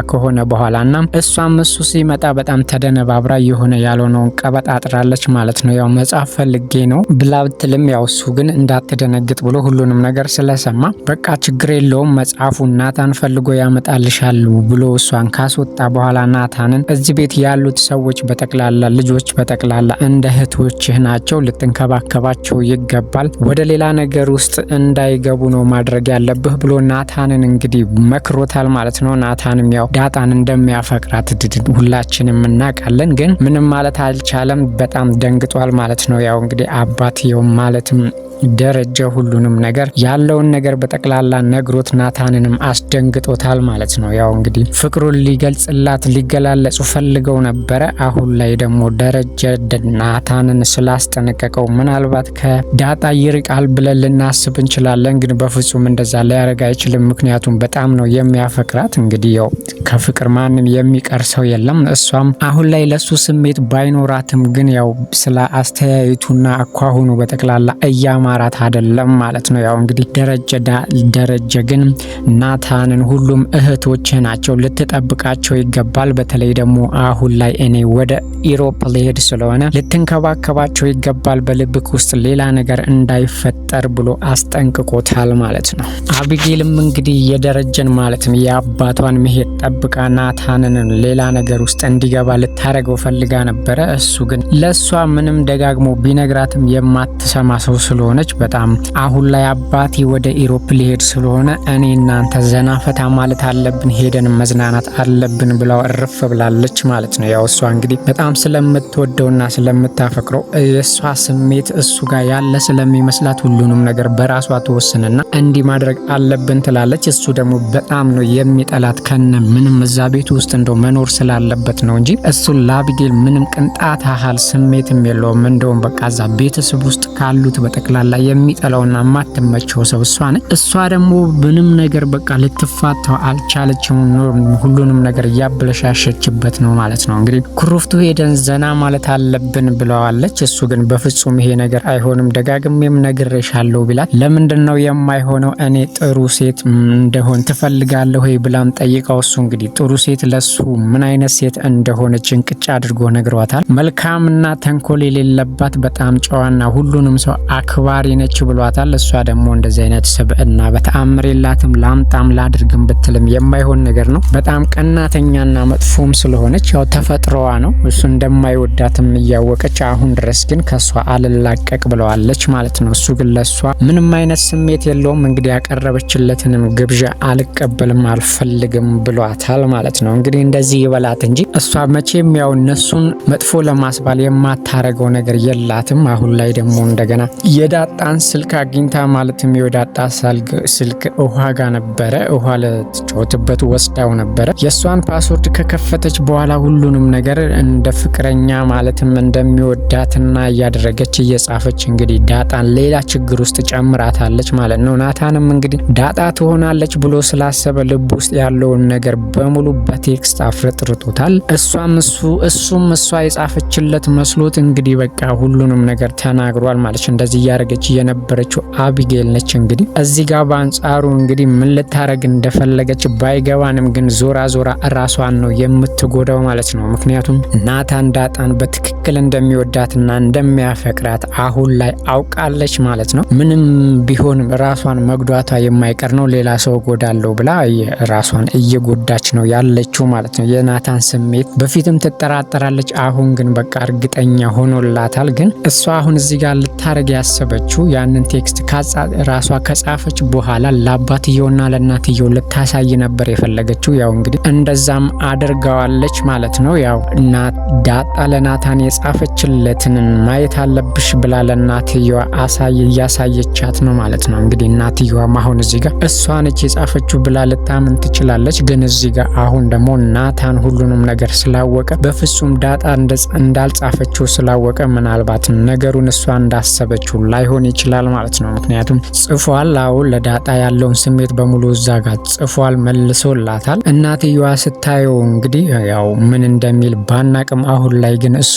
ከሆነ በኋላና እሷም እሱ ሲመጣ በጣም ተደነባብራ የሆነ ያልሆነውን ቀበጣጥራለች ማለት ነው። ያው መጽሐፍ ፈልጌ ነው ብላ ብትልም ያው እሱ ግን እንዳትደነግጥ ብሎ ሁሉንም ነገር ስለሰማ በቃ ችግር የለውም መጽሐፉ ናታን ፈልጎ ያመጣልሻል ብሎ እሷን ካስወጣ በኋላ ናታንን እዚህ ቤት ያሉት ሰዎች በጠቅላላ ልጆች በጠቅላላ እንደ እህቶችህ ናቸው፣ ልትንከባከባቸው ይገባል፣ ወደ ሌላ ነገር ውስጥ እንዳይገቡ ነው ማድረግ ያለብህ ብሎ ናታንን እንግዲህ መክሮታል ማለት ነው። ናታንም ያው ዳጣን እንደሚያፈቅራት ሁላችንም እናውቃለን፣ ግን ምንም ማለት አልቻለም። በጣም ደንግጧል ማለት ነው። ያው እንግዲህ አባትየው ማለትም ደረጀ ሁሉንም ነገር ያለውን ነገር በጠቅላላ ነግሮት ናታንንም አስደንግጦታል ማለት ነው። ያው እንግዲህ ፍቅሩን ሊገልጽላት ሊገላለጹ ፈልገው ነበረ። አሁን ላይ ደግሞ ደረጀ ናታንን ስላስጠነቀቀው ምናልባት ከዳጣ ይርቃል ብለን ልናስብ እንችላለን፣ ግን በፍጹም እንደዛ ሊያደርግ አይችልም። ምክንያቱም በጣም ነው የሚያፈቅራት። እንግዲህ ያው ከፍቅር ማንም የሚቀር ሰው የለም። እሷም አሁን ላይ ለሱ ስሜት ባይኖራትም ግን ያው ስለ አስተያየቱና አኳሁኑ በጠቅላላ እያማራት አይደለም ማለት ነው። ያው እንግዲህ ደረጀ ግን ናታንን ሁሉም እህቶች ናቸው፣ ልትጠብቃቸው ይገባል። በተለይ ደግሞ አሁን ላይ እኔ ወደ ኢሮፕ ሊሄድ ስለሆነ ልትንከባከባቸው ይገባል፣ በልብክ ውስጥ ሌላ ነገር እንዳይፈጠር ብሎ አስጠንቅቆታል ማለት ነው። አቢጌልም እንግዲህ የደረጀን ማለትም የአባቷን መሄድ ጠብቃ ናታንን ሌላ ነገር ውስጥ እንዲገባ ልታረገው ፈልጋ ነበረ። እሱ ግን ለሷ ምንም ደጋግሞ ቢነግራትም የማትሰማ ሰው ስለሆነች በጣም አሁን ላይ አባቴ ወደ ኢሮፕ ሊሄድ ስለሆነ እኔ እናንተ ዘና ፈታ ማለት አለብን፣ ሄደን መዝናናት አለብን ብለው እርፍ ብላለች ማለት ነው። ያው እሷ እንግዲህ በጣም ስለምትወደውና ስለምታፈቅረው የእሷ ስሜት እሱ ጋር ያለ ስለሚመስላት ሁሉንም ነገር በራሷ ትወስንና እንዲህ ማድረግ አለብን ትላለች። እሱ ደግሞ በጣም ነው የሚጠላት ከነ ምንም እዛ ቤት ውስጥ እንደው መኖር ስላለበት ነው እንጂ እሱ ለአቢጌል ምንም ቅንጣት ያህል ስሜትም የለውም። እንደውም በቃ እዛ ቤተሰብ ውስጥ ካሉት በጠቅላላ የሚጠላውና ማትመቸው ሰው እሷ ነች። እሷ ደግሞ ምንም ነገር በቃ ልትፋታው አልቻለችም። ሁሉንም ነገር እያበለሻሸችበት ነው ማለት ነው። እንግዲህ ኩሩፍቱ ሄደን ዘና ማለት አለብን ብለዋለች። እሱ ግን በፍጹም ይሄ ነገር አይሆንም፣ ደጋግሜም ነግሬሻለሁ ቢላት ለምንድን ነው የማይሆነው? እኔ ጥሩ ሴት እንደሆን ትፈልጋለሁ ወይ ብላም ጠይቀው እሱ እንግዲህ ጥሩ ሴት ለሱ ምን አይነት ሴት እንደሆነች እንቅጭ አድርጎ ነግሯታል። መልካምና ተንኮል የሌለባት በጣም ጨዋና ሁሉንም ሰው አክባሪ ነች ብሏታል። እሷ ደግሞ እንደዚህ አይነት ስብዕና በተአምር የላትም። ላምጣም ላድርግም ብትልም የማይሆን ነገር ነው። በጣም ቀናተኛና መጥፎም ስለሆነች ያው ተፈጥሮዋ ነው። እሱ እንደማይወዳትም እያወቀች አሁን ድረስ ግን ከሷ አልላቀቅ ብለዋለች ማለት ነው። እሱ ግን ለሷ ምንም አይነት ስሜት የለውም። እንግዲህ ያቀረበችለትንም ግብዣ አልቀበልም አልፈልግም ብሏታል ማለት ነው። እንግዲህ እንደዚህ ይበላት እንጂ እሷ መቼም ያው እነሱን መጥፎ ለማስባል የማታረገው ነገር የላትም። አሁን ላይ ደግሞ እንደገና የዳጣን ስልክ አግኝታ ማለትም የዳጣ ስልክ ውሃ ጋር ነበረ። ውሃ ልትጫወትበት ወስዳው ነበረ። የእሷን ፓስወርድ ከከፈተች በኋላ ሁሉንም ነገር እንደ ፍቅረኛ ማለትም እንደሚወዳትና እያደረገች እየጻፈች እንግዲህ ዳጣን ሌላ ችግር ውስጥ ጨምራታለች ማለት ነው። ናታንም እንግዲህ ዳጣ ትሆናለች ብሎ ስላሰበ ልብ ውስጥ ያለውን ነገር በሙሉ በቴክስት አፍርጥርጦታል። እሱም እሷ የጻፈችለት መስሎት እንግዲህ በቃ ሁሉንም ነገር ተናግሯል ማለት እንደዚህ እያደረገች የነበረችው አቢጌል ነች። እንግዲህ እዚህ ጋር በአንጻሩ እንግዲህ ምን ልታረግ እንደፈለገች ባይገባንም ግን ዞራ ራሷን ነው የምትጎዳው ማለት ነው። ምክንያቱም ናታን ዳጣን በትክክል እንደሚወዳትና እንደሚያፈቅራት አሁን ላይ አውቃለች ማለት ነው። ምንም ቢሆንም ራሷን መጉዳቷ የማይቀር ነው። ሌላ ሰው ጎዳለው ብላ ራሷን እየጎዳች ነው ያለችው ማለት ነው። የናታን ስሜት በፊትም ትጠራጠራለች፣ አሁን ግን በቃ እርግጠኛ ሆኖላታል። ግን እሷ አሁን እዚህ ጋር ልታረግ ያሰበችው ያንን ቴክስት ራሷ ከጻፈች በኋላ ለአባትየውና ለእናትየው ልታሳይ ነበር የፈለገችው። ያው እንግዲህ እንደዛም አድርጋዋለች ማለት ነው። ያው ዳጣ ለናታን የጻፈችለትን ማየት አለብሽ ብላ ለእናትየዋ እያሳየቻት ነው ማለት ነው። እንግዲህ እናትየዋም አሁን እዚህ ጋር እሷ ነች የጻፈችው ብላ ልታምን ትችላለች። ግን እዚህ ጋር አሁን ደግሞ ናታን ሁሉንም ነገር ስላወቀ በፍጹም ዳጣ እንዳልጻፈችው ስላወቀ ምናልባት ነገሩን እሷ እንዳሰበችው ላይሆን ይችላል ማለት ነው። ምክንያቱም ጽፏል። አሁን ለዳጣ ያለውን ስሜት በሙሉ እዛ ጋር ጽፏል፣ መልሶላታል። እናትየዋ ስታየው እንግዲህ ያው ምን እንደሚል ባናቅም አሁን ላይ ግን እሱ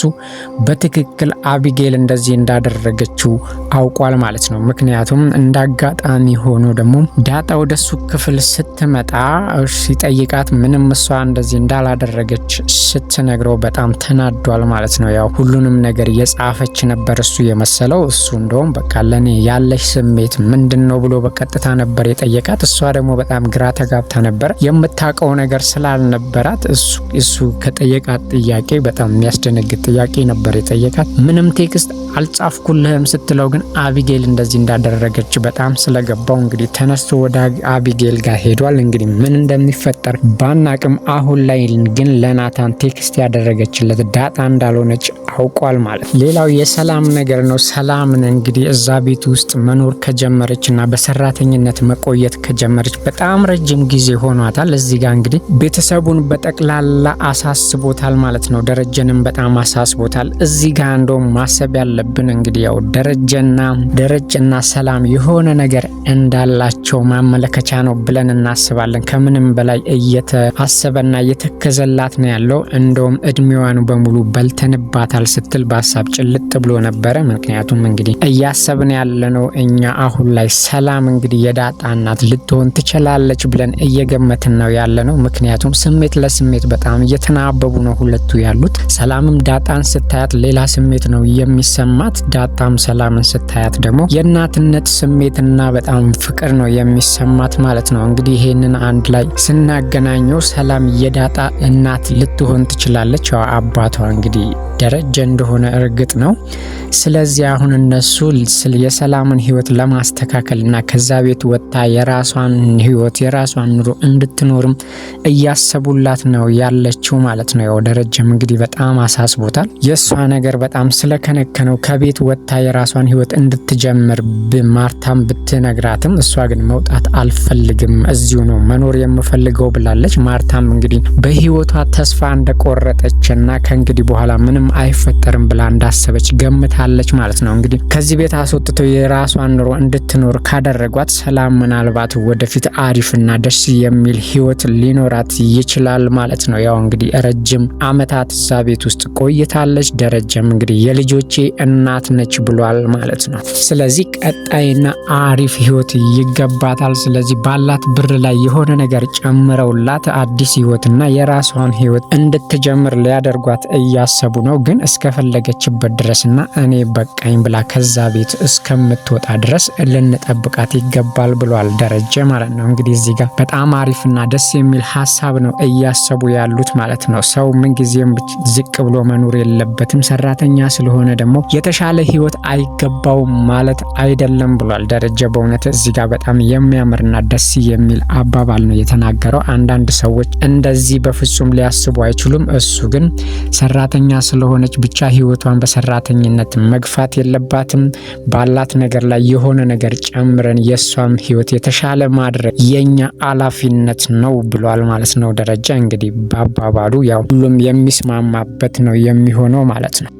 በትክክል አቢጌል እንደዚህ እንዳደረገችው አውቋል ማለት ነው። ምክንያቱም እንዳጋጣሚ ሆኖ ደግሞ ዳጣ ወደሱ ክፍል ስትመጣ ሲጠይቃት ጠየቃት። ምንም እሷ እንደዚህ እንዳላደረገች ስትነግረው በጣም ተናዷል ማለት ነው። ያው ሁሉንም ነገር የጻፈች ነበር እሱ የመሰለው። እሱ እንደውም በቃ ለኔ ያለሽ ስሜት ምንድነው ብሎ በቀጥታ ነበር የጠየቃት። እሷ ደግሞ በጣም ግራ ተጋብታ ነበር። የምታውቀው ነገር ስላልነበራት እሱ ከጠየቃት ጥያቄ በጣም የሚያስደነግጥ ጥያቄ ነበር የጠየቃት። ምንም ቴክስት አልጻፍኩልህም ስትለው ግን አቢጌል እንደዚህ እንዳደረገች በጣም ስለገባው እንግዲህ ተነስቶ ወደ አቢጌል ጋር ሄዷል። እንግዲህ ምን እንደሚፈጠር ባናቅም አሁን ላይ ግን ለናታን ቴክስት ያደረገችለት ዳጣ እንዳልሆነች አውቋል ማለት። ሌላው የሰላም ነገር ነው። ሰላምን እንግዲህ እዛ ቤት ውስጥ መኖር ከጀመረች እና በሰራተኝነት መቆየት ከጀመረች በጣም ረጅም ጊዜ ሆኗታል። እዚህ ጋር እንግዲህ ቤተሰቡን በጠቅላላ አሳስቦታል ማለት ነው። ደረጀንም በጣም አሳስቦታል። እዚህ ጋር እንደውም ማሰብ ያለብን እንግዲህ ያው ደረጀና ሰላም የሆነ ነገር እንዳላቸው ማመለከቻ ነው ብለን እናስባለን። ከምንም በላይ እየተአሰበና እየተከዘላት ነው ያለው። እንደውም እድሜዋን በሙሉ በልተንባታል ስትል በሀሳብ ጭልጥ ብሎ ነበረ። ምክንያቱም እንግዲህ እያሰብን ያለነው እኛ አሁን ላይ ሰላም እንግዲህ የዳጣ እናት ልትሆን ትችላለች ብለን እየገመትን ነው ያለነው። ምክንያቱም ስሜት ለስሜት በጣም እየተናበቡ ነው ሁለቱ ያሉት። ሰላምም ዳጣን ስታያት ሌላ ስሜት ነው የሚሰማት። ዳጣም ሰላምን ስታያት ደግሞ የእናትነት ስሜትና በጣም ፍቅር ነው የሚሰማት ማለት ነው። እንግዲህ ይሄንን አንድ ላይ ስናገናኘው ሰላም የዳጣ እናት ልትሆን ትችላለች። አባቷ እንግዲህ ደረጀ እንደሆነ እርግጥ ነው። ስለዚህ አሁን እነሱ የሰላምን ህይወት ለማስተካከልና ከዛ ቤት ወጥታ የራሷን ህይወት የራሷን ኑሮ እንድትኖርም እያሰቡላት ነው ያለችው ማለት ነው። ያው ደረጀም እንግዲህ በጣም አሳስቦታል። የእሷ ነገር በጣም ስለከነከነው ከቤት ወጥታ የራሷን ህይወት እንድትጀምር ማርታም ብትነግራትም እሷ ግን መውጣት አልፈልግም እዚሁ ነው መኖር የምፈልገው ብላለች። ማርታም እንግዲህ በህይወቷ ተስፋ እንደቆረጠችና ከእንግዲህ በኋላ ምንም አይፈጠርም ብላ እንዳሰበች ገምታለች ማለት ነው። እንግዲህ ከዚህ ቤት አስወጥተው የራሷን ኑሮ እንድትኖር ካደረጓት ሰላም ምናልባት ወደፊት አሪፍና ደስ የሚል ህይወት ሊኖራት ይችላል ማለት ነው። ያው እንግዲህ ረጅም አመታት እዛ ቤት ውስጥ ቆይታለች። ደረጀም እንግዲህ የልጆቼ እናት ነች ብሏል ማለት ነው። ስለዚህ ቀጣይና አሪፍ ህይወት ይገባታል። ስለዚህ ባላት ብር ላይ የሆነ ነገር ጨምረውላት አዲስ ህይወትና የራሷን ህይወት እንድትጀምር ሊያደርጓት እያሰቡ ነው። ግን እስከፈለገችበት ድረስና እኔ በቃኝ ብላ ከዛ ቤት እስከምትወጣ ድረስ ልንጠብቃት ይገባል ብሏል ደረጀ ማለት ነው። እንግዲህ እዚህ ጋር በጣም አሪፍና ደስ የሚል ሀሳብ ነው እያሰቡ ያሉት ማለት ነው። ሰው ምንጊዜም ዝቅ ብሎ መኖር የለበትም። ሰራተኛ ስለሆነ ደግሞ የተሻለ ህይወት አይገባውም ማለት አይደለም ብሏል ደረጀ። በእውነት እዚህ ጋር በጣም የሚያምርና ደስ የሚል አባባል ነው የተናገረው። አንዳንድ ሰዎች እንደዚህ በፍጹም ሊያስቡ አይችሉም። እሱ ግን ሰራተኛ ስለሆነች ብቻ ህይወቷን በሰራተኝነት መግፋት የለባትም። ባላት ነገር ላይ የሆነ ነገር ጨምረን የሷም ህይወት የተሻለ ማድረግ የኛ ኃላፊነት ነው ብሏል ማለት ነው ደረጃ። እንግዲህ በአባባሉ ያው ሁሉም የሚስማማበት ነው የሚሆነው ማለት ነው።